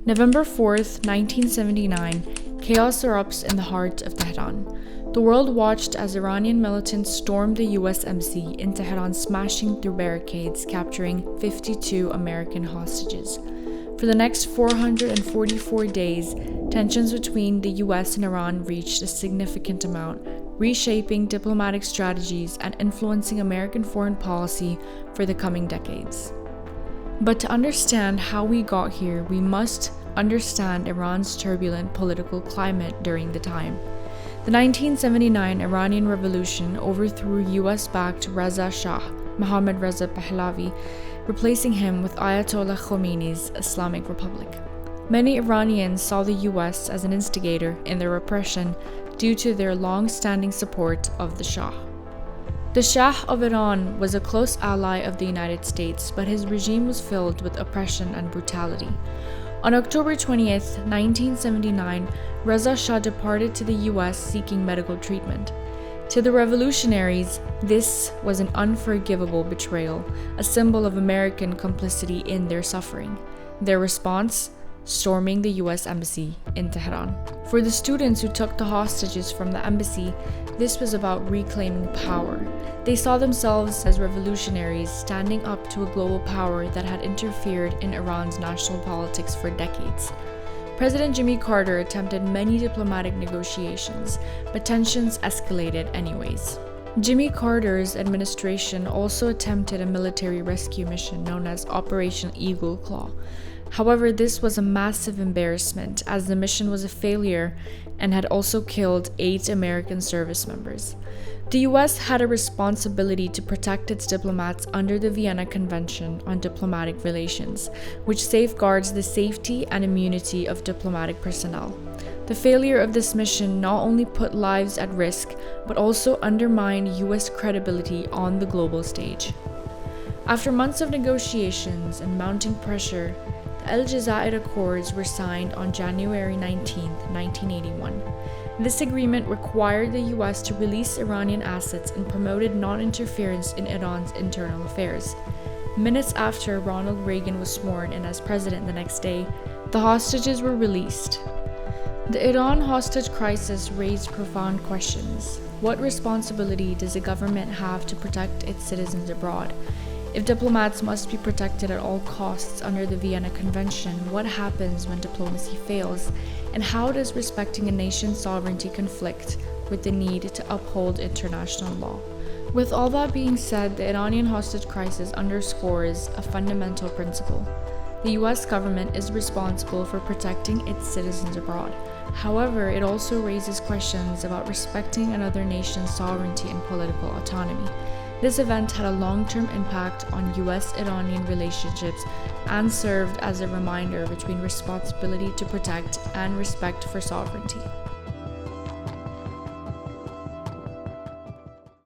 November 4th, 1979, chaos erupts in the heart of Tehran. The world watched as Iranian militants stormed the US embassy in Tehran, smashing through barricades, capturing 52 American hostages. For the next 444 days, tensions between the US and Iran reached a significant amount, reshaping diplomatic strategies and influencing American foreign policy for the coming decades. But to understand how we got here, we must understand Iran's turbulent political climate during the time. The 1979 Iranian Revolution overthrew US-backed Reza Shah, Mohammad Reza Pahlavi, replacing him with Ayatollah Khomeini's Islamic Republic. Many Iranians saw the US as an instigator in their repression due to their long-standing support of the Shah. The Shah of Iran was a close ally of the United States, but his regime was filled with oppression and brutality. On October 20th, 1979, Reza Shah departed to the US seeking medical treatment. To the revolutionaries, this was an unforgivable betrayal, a symbol of American complicity in their suffering. Their response? Storming the US embassy in Tehran. For the students who took the hostages from the embassy, this was about reclaiming power. They saw themselves as revolutionaries standing up to a global power that had interfered in Iran's national politics for decades. President Jimmy Carter attempted many diplomatic negotiations, but tensions escalated anyways. Jimmy Carter's administration also attempted a military rescue mission known as Operation Eagle Claw. However, this was a massive embarrassment as the mission was a failure and had also killed 8 American service members. The US had a responsibility to protect its diplomats under the Vienna Convention on Diplomatic Relations, which safeguards the safety and immunity of diplomatic personnel. The failure of this mission not only put lives at risk, but also undermined US credibility on the global stage. After months of negotiations and mounting pressure, the Aljazair Accords were signed on January 19, 1981. This agreement required the US to release Iranian assets and promoted non-interference in Iran's internal affairs. Minutes after Ronald Reagan was sworn in as president the next day, the hostages were released. The Iran hostage crisis raised profound questions. What responsibility does a government have to protect its citizens abroad? If diplomats must be protected at all costs under the Vienna Convention, what happens when diplomacy fails? And how does respecting a nation's sovereignty conflict with the need to uphold international law? With all that being said, the Iranian hostage crisis underscores a fundamental principle. The US government is responsible for protecting its citizens abroad. However, it also raises questions about respecting another nation's sovereignty and political autonomy. This event had a long-term impact on US-Iranian relationships and served as a reminder between responsibility to protect and respect for sovereignty.